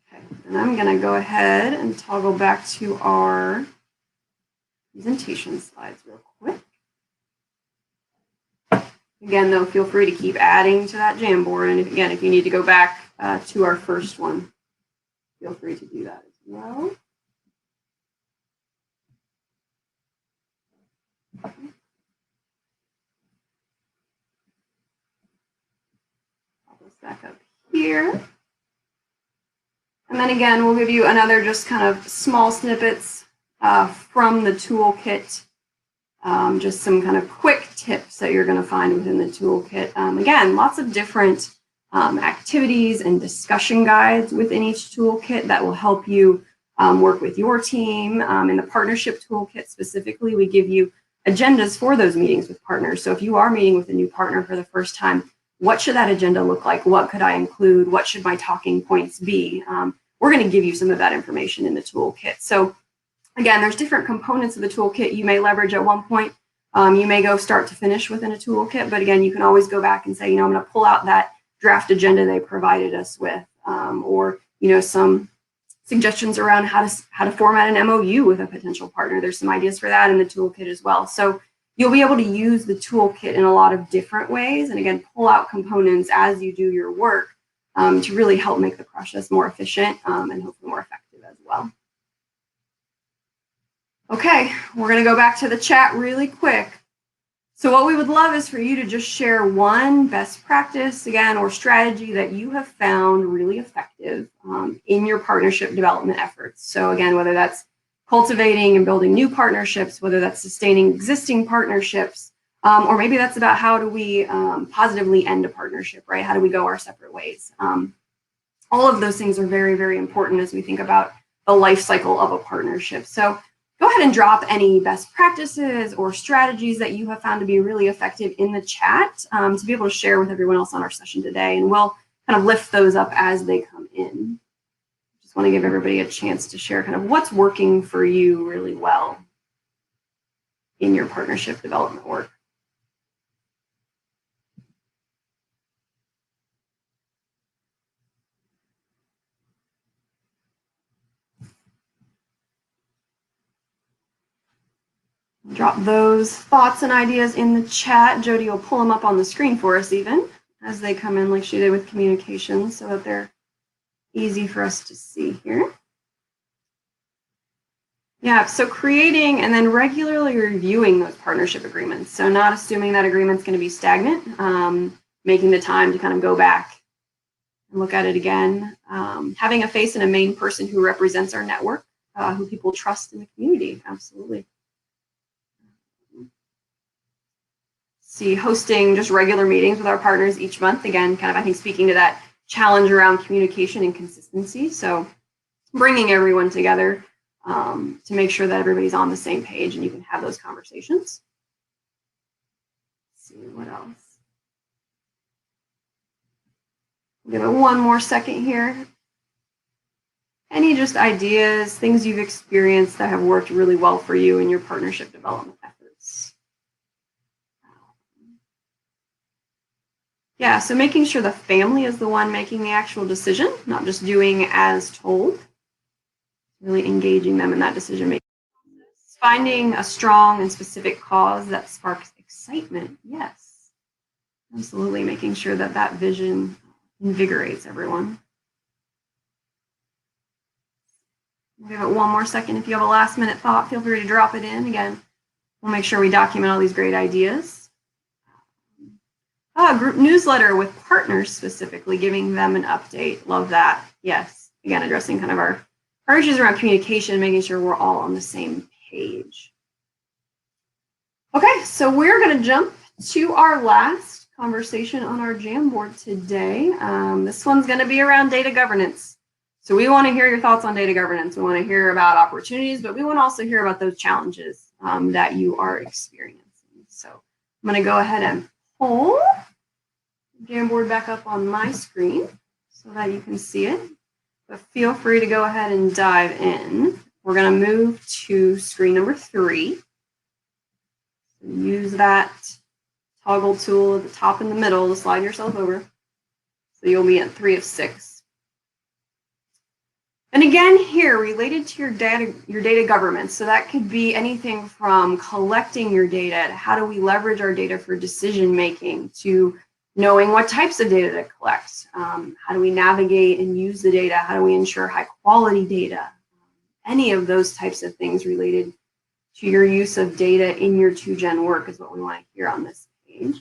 Okay, and I'm going to go ahead and toggle back to our presentation slides real quick. Again, though, feel free to keep adding to that Jamboard. And again, if you need to go back to our first one, feel free to do that as well. I'll this back up here. And then again, we'll give you another just kind of small snippets from the toolkit. Just some kind of quick tips that you're going to find within the toolkit. Again, lots of different activities and discussion guides within each toolkit that will help you work with your team. In the partnership toolkit specifically, we give you agendas for those meetings with partners. So if you are meeting with a new partner for the first time, what should that agenda look like? What could I include? What should my talking points be? We're going to give you some of that information in the toolkit. So again, there's different components of the toolkit you may leverage at one point. You may go start to finish within a toolkit, but again, you can always go back and say, I'm going to pull out that draft agenda they provided us with, or some suggestions around how to format an MOU with a potential partner. There's some ideas for that in the toolkit as well. So you'll be able to use the toolkit in a lot of different ways, and again, pull out components as you do your work to really help make the process more efficient and hopefully more effective as well. Okay, we're going to go back to the chat really quick. So what we would love is for you to just share one best practice, again, or strategy that you have found really effective in your partnership development efforts. So again, whether that's cultivating and building new partnerships, whether that's sustaining existing partnerships, or maybe that's about how do we positively end a partnership, right? How do we go our separate ways? All of those things are very, very important as we think about the life cycle of a partnership. So go ahead and drop any best practices or strategies that you have found to be really effective in the chat to be able to share with everyone else on our session today. And we'll kind of lift those up as they come in. Just want to give everybody a chance to share kind of what's working for you really well in your partnership development work. Drop those thoughts and ideas in the chat. Jody will pull them up on the screen for us even as they come in like she did with communications so that they're easy for us to see here. Yeah, so creating and then regularly reviewing those partnership agreements. So not assuming that agreement's going to be stagnant, making the time to kind of go back and look at it again. Having a face and a main person who represents our network, who people trust in the community, absolutely. See, hosting just regular meetings with our partners each month. Again, kind of, I think, speaking to that challenge around communication and consistency. So bringing everyone together to make sure that everybody's on the same page and you can have those conversations. Let's see what else. Give it one more second here. Any just ideas, things you've experienced that have worked really well for you in your partnership development efforts? Yeah, so making sure the family is the one making the actual decision, not just doing as told. Really engaging them in that decision making process. Finding a strong and specific cause that sparks excitement. Yes, absolutely. Making sure that that vision invigorates everyone. We'll give it one more second. If you have a last minute thought, feel free to drop it in. Again, we'll make sure we document all these great ideas. Group newsletter with partners specifically, giving them an update. Love that. Yes. Again, addressing kind of our issues around communication, making sure we're all on the same page. Okay, so we're going to jump to our last conversation on our Jamboard today. This one's going to be around data governance. So we want to hear your thoughts on data governance. We want to hear about opportunities, but we want to also hear about those challenges that you are experiencing. So I'm going to go ahead and pull Jamboard back up on my screen so that you can see it. But feel free to go ahead and dive in. We're going to move to screen number 3. So use that toggle tool at the top and the middle to slide yourself over. So you'll be at 3 of 6. And again, here, related to your data governance. So that could be anything from collecting your data, to how do we leverage our data for decision making, to knowing what types of data to collect. How do we navigate and use the data? How do we ensure high quality data? Any of those types of things related to your use of data in your 2Gen work is what we want to hear on this page.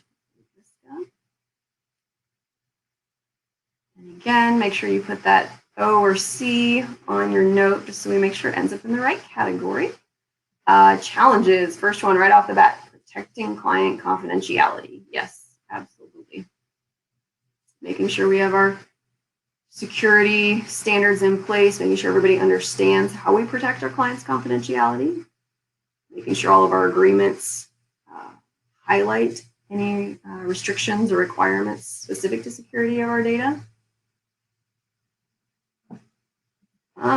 And again, make sure you put that O or C on your note just so we make sure it ends up in the right category. Challenges, first one right off the bat, protecting client confidentiality. Yes, absolutely. Making sure we have our security standards in place, making sure everybody understands how we protect our clients' confidentiality, making sure all of our agreements highlight any restrictions or requirements specific to security of our data.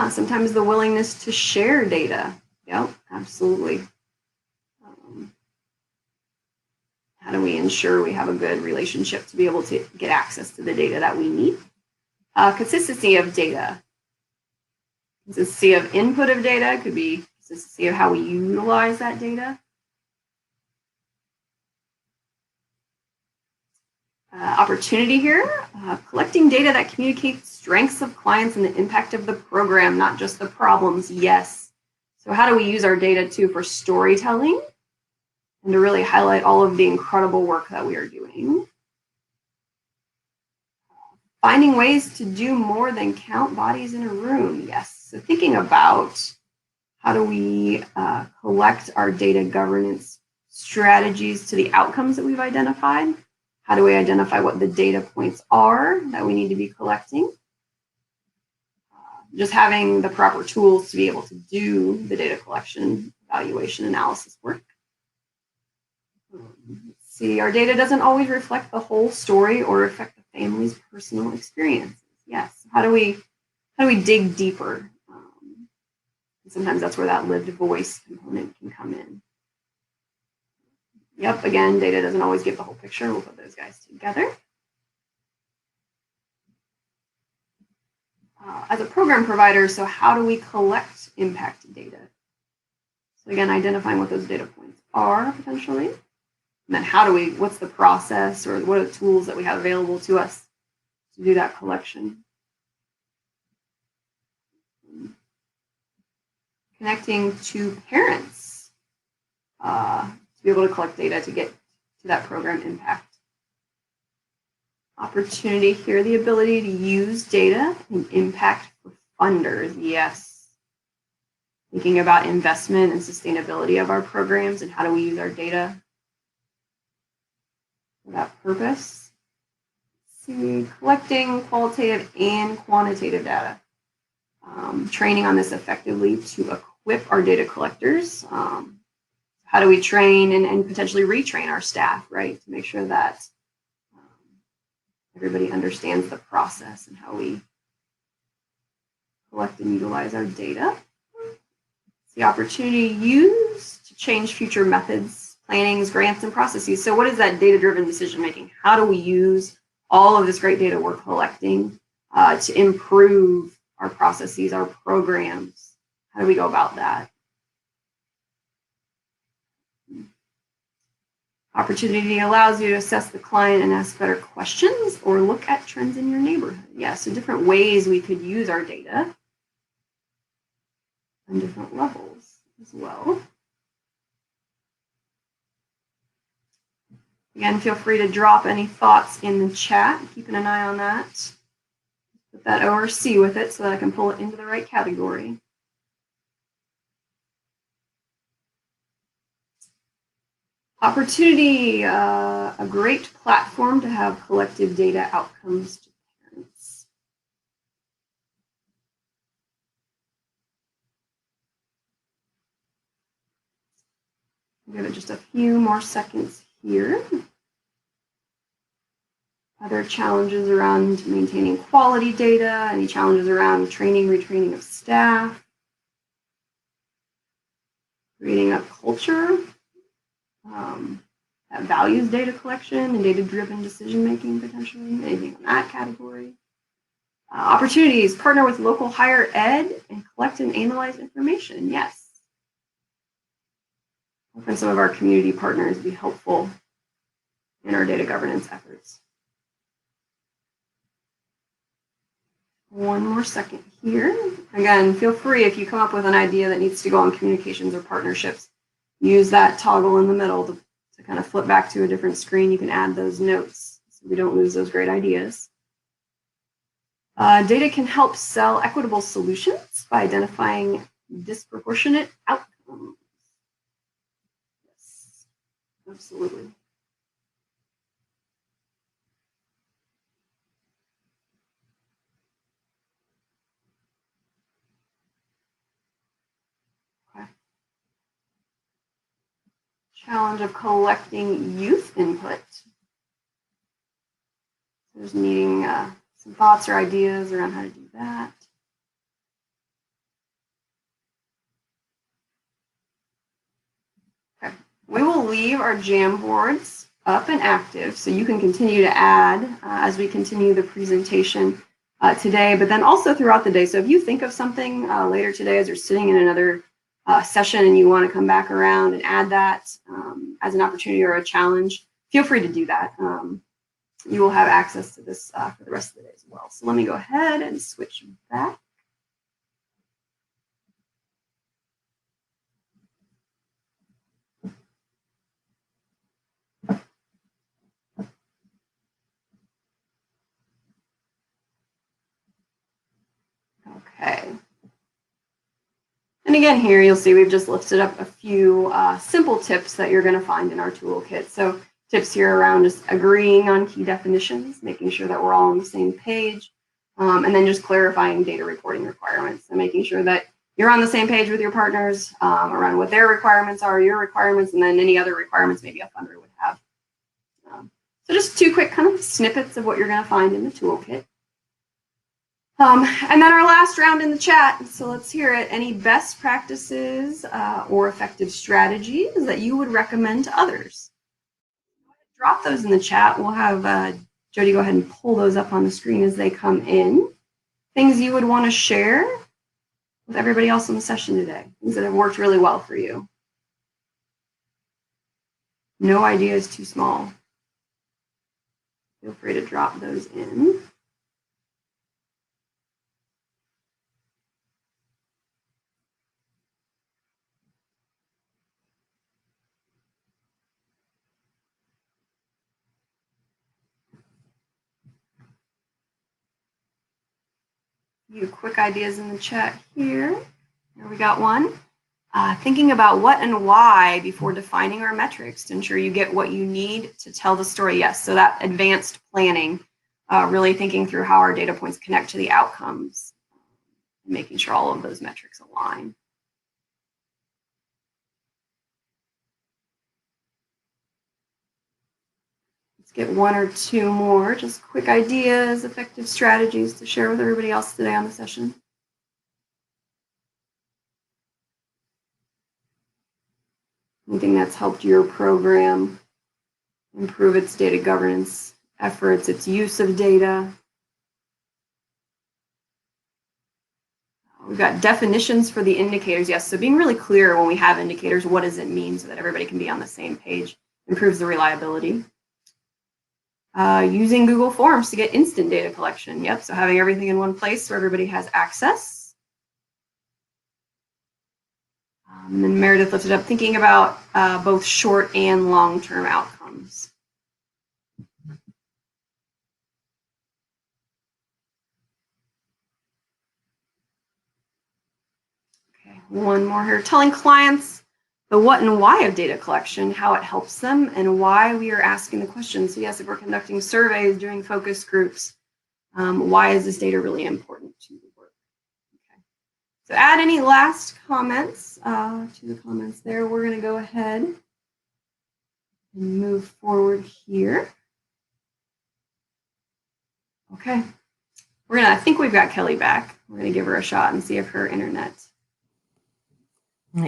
Sometimes the willingness to share data. Yep, absolutely. How do we ensure we have a good relationship to be able to get access to the data that we need? Consistency of data. Consistency of input of data could be consistency of how we utilize that data. Opportunity here, collecting data that communicates strengths of clients and the impact of the program, not just the problems. Yes. So how do we use our data too for storytelling and to really highlight all of the incredible work that we are doing? Finding ways to do more than count bodies in a room. Yes. So thinking about how do we collect our data governance strategies to the outcomes that we've identified. How do we identify what the data points are that we need to be collecting? Just having the proper tools to be able to do the data collection, evaluation, analysis work. Let's see, our data doesn't always reflect the whole story or affect the family's personal experiences. Yes, how do we dig deeper? And sometimes that's where that lived voice component can come in. Yep, again, data doesn't always give the whole picture. We'll put those guys together. As a program provider, so how do we collect impact data? So again, identifying what those data points are potentially. And then what's the process or what are the tools that we have available to us to do that collection? Connecting to parents. Be able to collect data to get to that program impact. Opportunity here, the ability to use data and impact for funders. Yes. Thinking about investment and sustainability of our programs and how do we use our data for that purpose. Let's see, collecting qualitative and quantitative data. Training on this effectively to equip our data collectors. How do we train and potentially retrain our staff, right, to make sure that everybody understands the process and how we collect and utilize our data. It's the opportunity used to change future methods, plannings, grants, and processes. So what is that data-driven decision-making? How do we use all of this great data we're collecting to improve our processes, our programs. How do we go about that? Opportunity allows you to assess the client and ask better questions or look at trends in your neighborhood. Yeah, so different ways we could use our data on different levels as well. Again, feel free to drop any thoughts in the chat. Keeping an eye on that. Put that ORC with it so that I can pull it into the right category. Opportunity, a great platform to have collective data outcomes to parents. Give it just a few more seconds here. Other challenges around maintaining quality data, any challenges around training, retraining of staff, creating a culture that values data collection and data-driven decision-making potentially, anything in that category. Opportunities, partner with local higher ed and collect and analyze information, yes. Hoping some of our community partners be helpful in our data governance efforts. One more second here. Again, feel free if you come up with an idea that needs to go on communications or partnerships, use that toggle in the middle to kind of flip back to a different screen. You can add those notes so we don't lose those great ideas. Data can help sell equitable solutions by identifying disproportionate outcomes. Yes, absolutely. Challenge of collecting youth input. There's needing some thoughts or ideas around how to do that. Okay. We will leave our Jamboards up and active so you can continue to add as we continue the presentation today, but then also throughout the day. So if you think of something later today as you're sitting in another session and you want to come back around and add that as an opportunity or a challenge, feel free to do that. You will have access to this for the rest of the day as well. So let me go ahead and switch back. Okay. And again, here you'll see we've just lifted up a few simple tips that you're going to find in our toolkit. So tips here around just agreeing on key definitions, making sure that we're all on the same page, and then just clarifying data reporting requirements and making sure that you're on the same page with your partners around what their requirements are, your requirements, and then any other requirements maybe a funder would have. So just two quick kind of snippets of what you're going to find in the toolkit. And then our last round in the chat, so let's hear it. Any best practices or effective strategies that you would recommend to others? Drop those in the chat. We'll have Jody go ahead and pull those up on the screen as they come in. Things you would want to share with everybody else in the session today. Things that have worked really well for you. No idea is too small. Feel free to drop those in. Few quick ideas in the chat here. Here we got one. Thinking about what and why before defining our metrics to ensure you get what you need to tell the story. Yes, so that advanced planning, really thinking through how our data points connect to the outcomes, making sure all of those metrics align. Let's get one or two more, just quick ideas, effective strategies to share with everybody else today on the session. Anything that's helped your program improve its data governance efforts, its use of data. We've got definitions for the indicators. Yes, so being really clear when we have indicators, what does it mean so that everybody can be on the same page, improves the reliability. Using Google Forms to get instant data collection. Yep, so having everything in one place where everybody has access. And Meredith lifted up thinking about both short and long-term outcomes. Okay, one more here. Telling clients the what and why of data collection, how it helps them, and why we are asking the questions. So yes, if we're conducting surveys, doing focus groups, why is this data really important to the work? Okay. So add any last comments to the comments there. We're going to go ahead and move forward here. Okay. I think we've got Kelly back. We're going to give her a shot and see if her internet.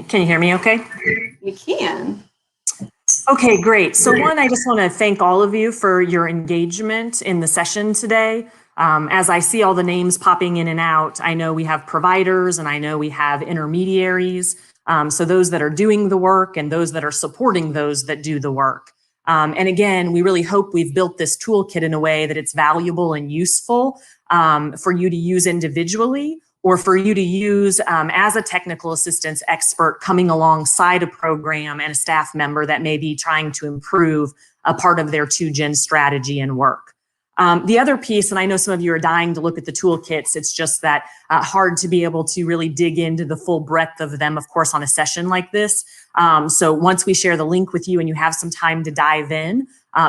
Can you hear me okay? We can. Okay, great. So one, I just want to thank all of you for your engagement in the session today. As I see all the names popping in and out, I know we have providers and I know we have intermediaries. So those that are doing the work and those that are supporting those that do the work. And again, we really hope we've built this toolkit in a way that it's valuable and useful for you to use individually, or for you to use as a technical assistance expert coming alongside a program and a staff member that may be trying to improve a part of their 2Gen strategy and work. The other piece, and I know some of you are dying to look at the toolkits, it's just that hard to be able to really dig into the full breadth of them, of course, on a session like this. So once we share the link with you and you have some time to dive in,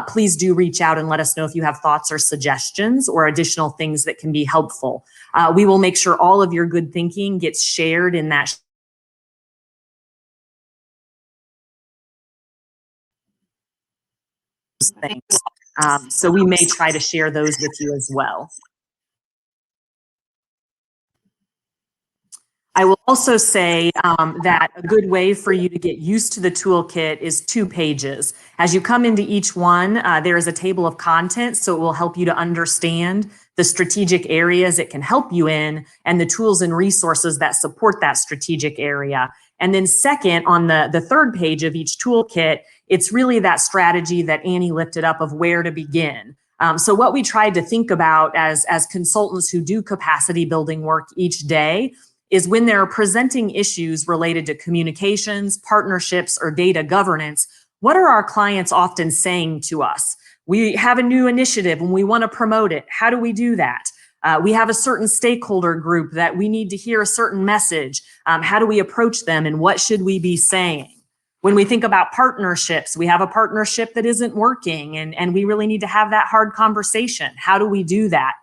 please do reach out and let us know if you have thoughts or suggestions or additional things that can be helpful. We will make sure all of your good thinking gets shared in that. Things. So we may try to share those with you as well. I will also say that a good way for you to get used to the toolkit is 2 pages. As you come into each one, there is a table of contents, so it will help you to understand the strategic areas it can help you in and the tools and resources that support that strategic area. And then second, on the 3rd page of each toolkit, it's really that strategy that Annie lifted up of where to begin. So what we tried to think about as consultants who do capacity building work each day is when they're presenting issues related to communications, partnerships, or data governance, what are our clients often saying to us? We have a new initiative and we want to promote it. How do we do that? We have a certain stakeholder group that we need to hear a certain message. How do we approach them and what should we be saying? When we think about partnerships, we have a partnership that isn't working and we really need to have that hard conversation. How do we do that?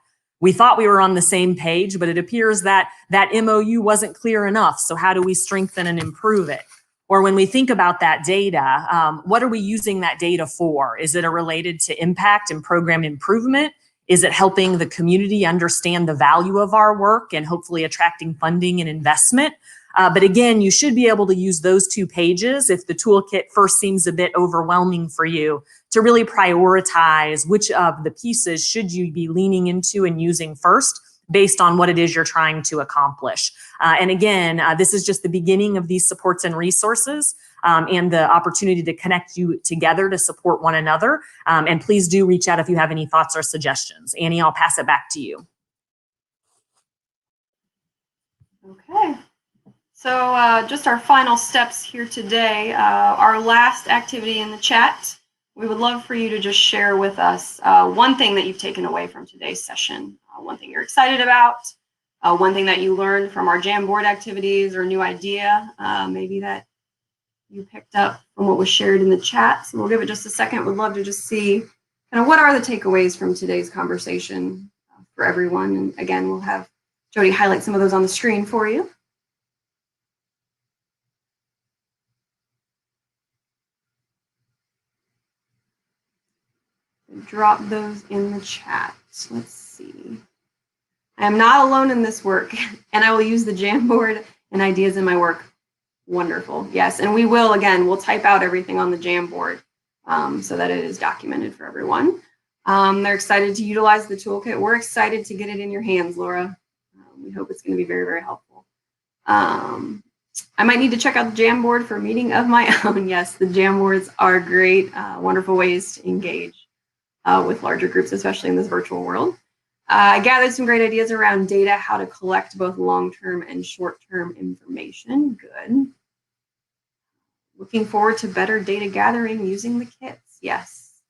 We thought we were on the same page, but it appears that that MOU wasn't clear enough. So how do we strengthen and improve it? Or when we think about that data, what are we using that data for? Is it related to impact and program improvement? Is it helping the community understand the value of our work and hopefully attracting funding and investment? But again, you should be able to use those 2 pages if the toolkit first seems a bit overwhelming for you to really prioritize which of the pieces should you be leaning into and using first based on what it is you're trying to accomplish. And again, this is just the beginning of these supports and resources and the opportunity to connect you together to support one another. And please do reach out if you have any thoughts or suggestions. Annie, I'll pass it back to you. Okay. So just our final steps here today. Our last activity in the chat, we would love for you to just share with us one thing that you've taken away from today's session, one thing you're excited about, one thing that you learned from our Jamboard activities or new idea, maybe that you picked up from what was shared in the chat. So we'll give it just a second. We'd love to just see kind of what are the takeaways from today's conversation for everyone. And again, we'll have Jody highlight some of those on the screen for you. Drop those in the chat. Let's see. I am not alone in this work, and I will use the Jamboard and ideas in my work. Wonderful. Yes, and we will, again, we'll type out everything on the Jamboard so that it is documented for everyone. They're excited to utilize the toolkit. We're excited to get it in your hands, Laura. We hope it's going to be very, very helpful. I might need to check out the Jamboard for a meeting of my own. Yes, the Jamboards are great, wonderful ways to engage with larger groups, especially in this virtual world. I gathered some great ideas around data, how to collect both long-term and short-term information. Good. Looking forward to better data gathering using the kits. Yes.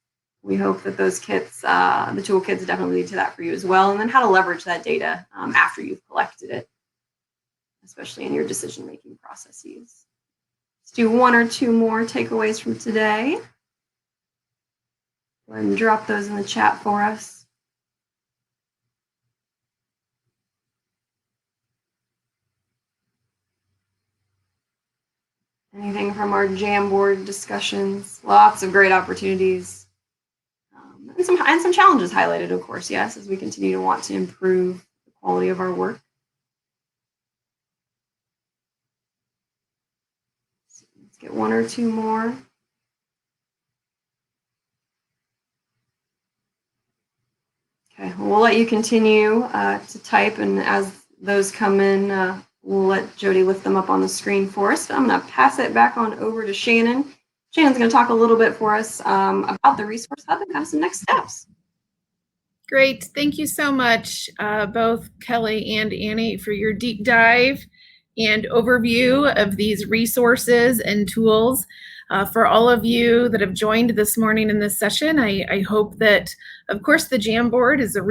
We hope that those kits, the toolkits definitely lead to that for you as well. And then how to leverage that data after you've collected it, especially in your decision-making processes. Let's do one or two more takeaways from today. Go ahead and drop those in the chat for us. Anything from our Jamboard discussions? Lots of great opportunities. And some challenges highlighted, of course, yes, as we continue to want to improve the quality of our work. Let's get one or two more. Okay, we'll let you continue to type, and as those come in, we'll let Jody lift them up on the screen for us. I'm going to pass it back on over to Shannon. Shannon's going to talk a little bit for us about the Resource Hub and have some next steps. Great. Thank you so much, both Kelly and Annie, for your deep dive and overview of these resources and tools. For all of you that have joined this morning in this session, I hope that, of course, the Jamboard is a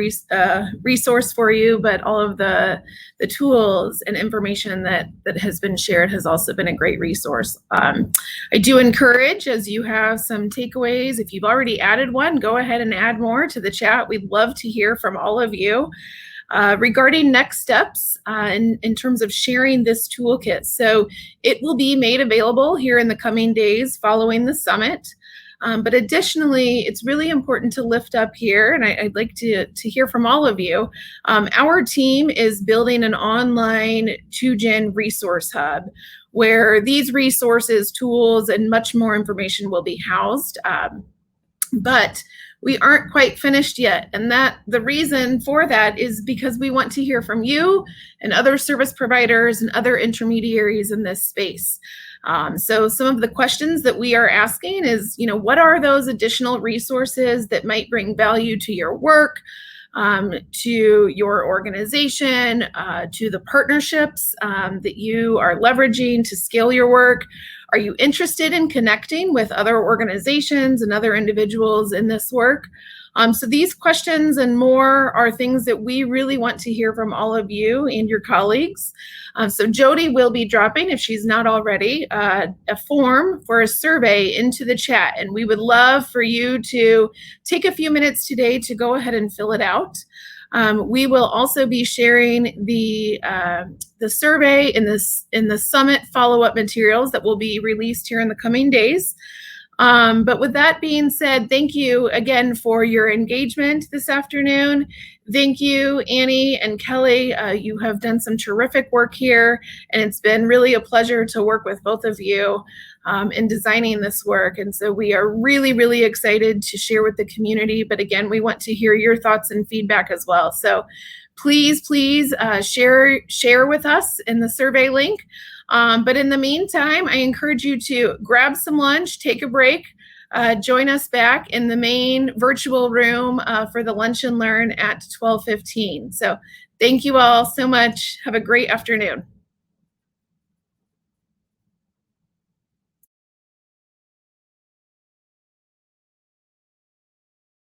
resource for you, but all of the tools and information that has been shared has also been a great resource. I do encourage, as you have some takeaways, if you've already added one, go ahead and add more to the chat. We'd love to hear from all of you. Regarding next steps in terms of sharing this toolkit. So it will be made available here in the coming days following the summit. But additionally, it's really important to lift up here, and I'd like to hear from all of you. Our team is building an online 2Gen resource hub where these resources, tools, and much more information will be housed. But we aren't quite finished yet. And the reason for that is because we want to hear from you and other service providers and other intermediaries in this space. So some of the questions that we are asking is, what are those additional resources that might bring value to your work, to your organization, to the partnerships that you are leveraging to scale your work? Are you interested in connecting with other organizations and other individuals in this work? So these questions and more are things that we really want to hear from all of you and your colleagues. So Jody will be dropping, if she's not already, a form for a survey into the chat, and we would love for you to take a few minutes today to go ahead and fill it out. We will also be sharing the survey in the summit follow-up materials that will be released here in the coming days. But with that being said, thank you again for your engagement this afternoon. Thank you, Annie and Kelly. You have done some terrific work here, and it's been really a pleasure to work with both of you in designing this work. And so we are really, really excited to share with the community. But again, we want to hear your thoughts and feedback as well. So please share with us in the survey link. But in the meantime, I encourage you to grab some lunch, take a break, join us back in the main virtual room for the Lunch and Learn at 12:15. So thank you all so much. Have a great afternoon.